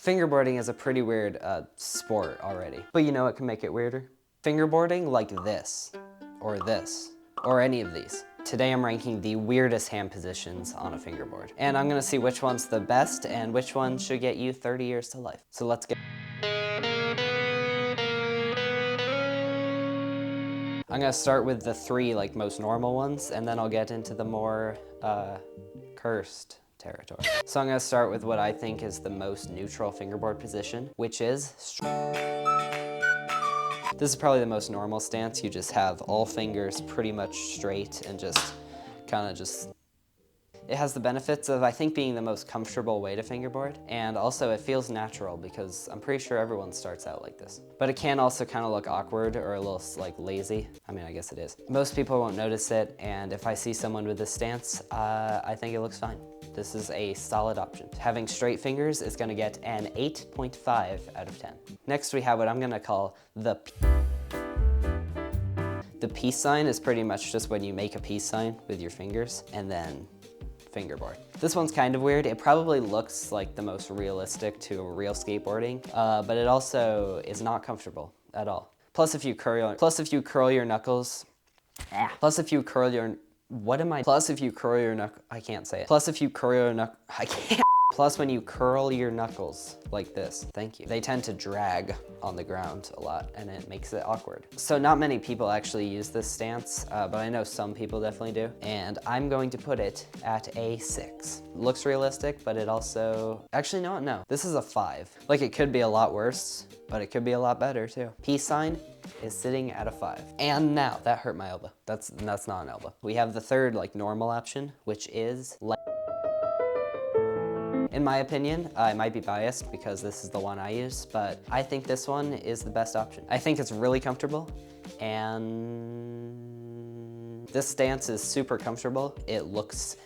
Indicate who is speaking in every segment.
Speaker 1: Fingerboarding is a pretty weird sport already. But you know what can make it weirder? Fingerboarding like this, or any of these. Today I'm ranking the weirdest hand positions on a fingerboard. And I'm gonna see which one's the best and which one should get you 30 years to life. So let's get... I'm gonna start with the three like most normal ones, and then I'll get into the more cursed territory. So I'm gonna start with what I think is the most neutral fingerboard position, which is this is probably the most normal stance. You just have all fingers pretty much straight and just kind of just... It has the benefits of, I think, being the most comfortable way to fingerboard, and also it feels natural because I'm pretty sure everyone starts out like this. But it can also kind of look awkward or a little like lazy. I mean, I guess it is. Most people won't notice it, and if I see someone with this stance, I think it looks fine. This is a solid option. Having straight fingers is gonna get an 8.5 out of 10. Next we have what I'm gonna call the peace sign. Is pretty much just when you make a peace sign with your fingers and then fingerboard. This one's kind of weird. It probably looks like the most realistic to real skateboarding, but it also is not comfortable at all. Plus if you curl your knuckles, plus if you curl your knuckles, I can't say it. Plus if you curl your knuckles, I can't. Plus when you curl your knuckles like this, thank you, they tend to drag on the ground a lot and it makes it awkward. So not many people actually use this stance, but I know some people definitely do. And I'm going to put it at a 6. Looks realistic, but it also, actually no, this is a 5. Like it could be a lot worse, but it could be a lot better too. Peace sign is sitting at a 5. And now, that hurt my elbow. That's not an elbow. We have the third like normal option, which is in my opinion, I might be biased because this is the one I use, but I think this one is the best option. I think it's really comfortable, and this stance is super comfortable. It looks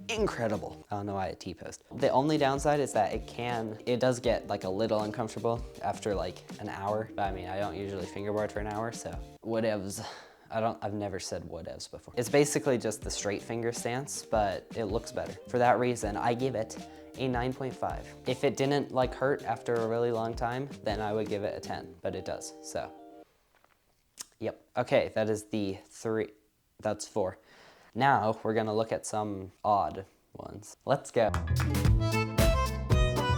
Speaker 1: incredible. I don't know why it T-posed. The only downside is that it does get like a little uncomfortable after like an hour. But I mean, I don't usually fingerboard for an hour, so whatevs. I've never said whatevs before. It's basically just the straight finger stance, but it looks better. For that reason, I give it a 9.5. If it didn't like hurt after a really long time, then I would give it a 10, but it does, so. Yep, okay, that is the 3, that's 4. Now, we're gonna look at some odd ones. Let's go.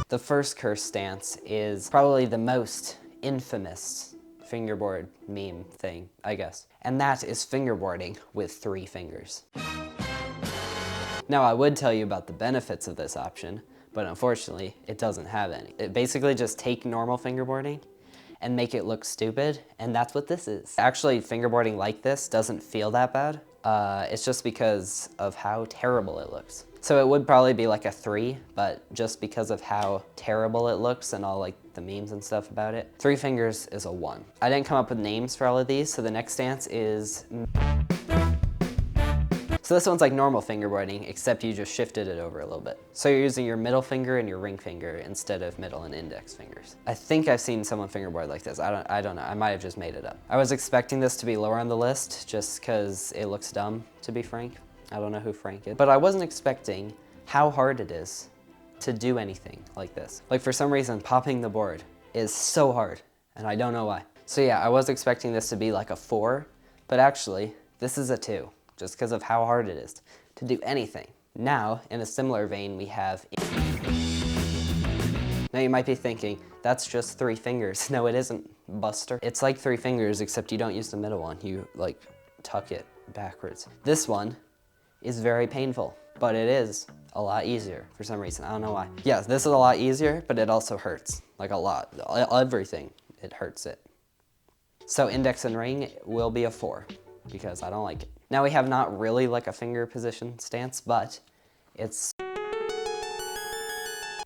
Speaker 1: The first curse stance is probably the most infamous fingerboard meme thing, I guess. And that is fingerboarding with 3 fingers. Now, I would tell you about the benefits of this option, but unfortunately, it doesn't have any. It basically just take normal fingerboarding and make it look stupid, and that's what this is. Actually, fingerboarding like this doesn't feel that bad. It's just because of how terrible it looks. So it would probably be like a 3, but just because of how terrible it looks and all like the memes and stuff about it, 3 fingers is a 1. I didn't come up with names for all of these, so the next stance is... So this one's like normal fingerboarding, except you just shifted it over a little bit. So you're using your middle finger and your ring finger instead of middle and index fingers. I think I've seen someone fingerboard like this. I don't know, I might have just made it up. I was expecting this to be lower on the list just because it looks dumb, to be frank. I don't know who Frank is. But I wasn't expecting how hard it is to do anything like this. Like for some reason, popping the board is so hard, and I don't know why. So yeah, I was expecting this to be like a 4, but actually, this is a 2. Just because of how hard it is to do anything. Now, in a similar vein, we have... Now you might be thinking, that's just 3 fingers. No, it isn't, Buster. It's like 3 fingers, except you don't use the middle one. You, like, tuck it backwards. This one is very painful, but it is a lot easier for some reason. I don't know why. Yeah, this is a lot easier, but it also hurts, like a lot. Everything, it hurts it. So index and ring will be a 4, because I don't like it. Now we have not really like a finger position stance, but it's...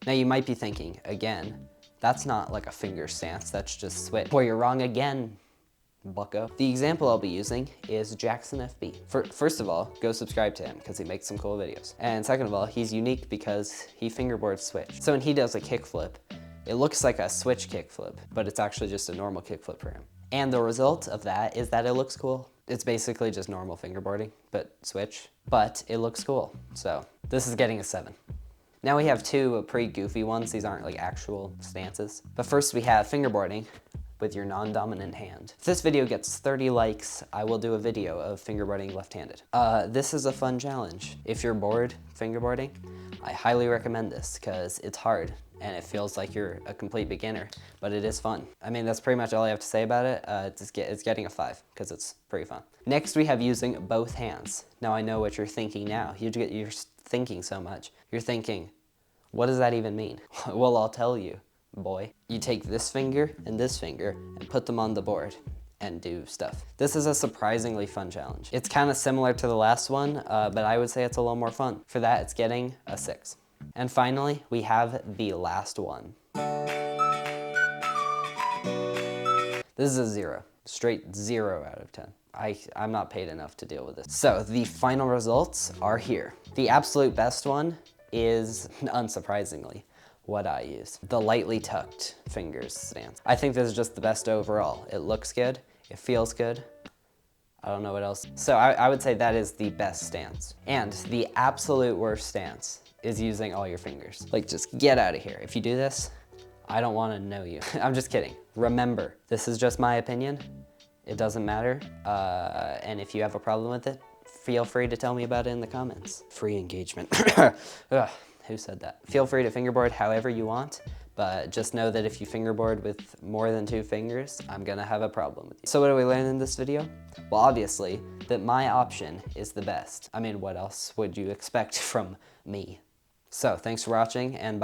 Speaker 1: Now you might be thinking, again, that's not like a finger stance, that's just switch. Boy, you're wrong again, bucko. The example I'll be using is Jackson FB. First of all, go subscribe to him because he makes some cool videos. And second of all, he's unique because he fingerboards switch. So when he does a kickflip, it looks like a switch kickflip, but it's actually just a normal kickflip for him. And the result of that is that it looks cool. It's basically just normal fingerboarding, but switch, but it looks cool. So this is getting a 7. Now we have two pretty goofy ones. These aren't like actual stances. But first we have fingerboarding with your non-dominant hand. If this video gets 30 likes, I will do a video of fingerboarding left-handed. This is a fun challenge. If you're bored fingerboarding, I highly recommend this because it's hard and it feels like you're a complete beginner, but it is fun. I mean, that's pretty much all I have to say about it. It's getting a 5 because it's pretty fun. Next, we have using both hands. Now I know what you're thinking now. You're thinking so much. You're thinking, what does that even mean? Well, I'll tell you, boy. You take this finger and put them on the board and do stuff. This is a surprisingly fun challenge. It's kind of similar to the last one, but I would say it's a little more fun. For that, it's getting a 6. And finally, we have the last one. This is a 0, straight 0 out of 10. I'm not paid enough to deal with this. So the final results are here. The absolute best one is, unsurprisingly, what I use. The lightly tucked fingers stance. I think this is just the best overall. It looks good, it feels good. I don't know what else. So I would say that is the best stance. And the absolute worst stance is using all your fingers. Like, just get out of here. If you do this, I don't want to know you. I'm just kidding. Remember, this is just my opinion. It doesn't matter. And if you have a problem with it, feel free to tell me about it in the comments. Free engagement. Ugh, who said that? Feel free to fingerboard however you want, but just know that if you fingerboard with more than 2 fingers, I'm gonna have a problem with you. So what do we learn in this video? Well, obviously, that my option is the best. I mean, what else would you expect from me? So, thanks for watching, and bye.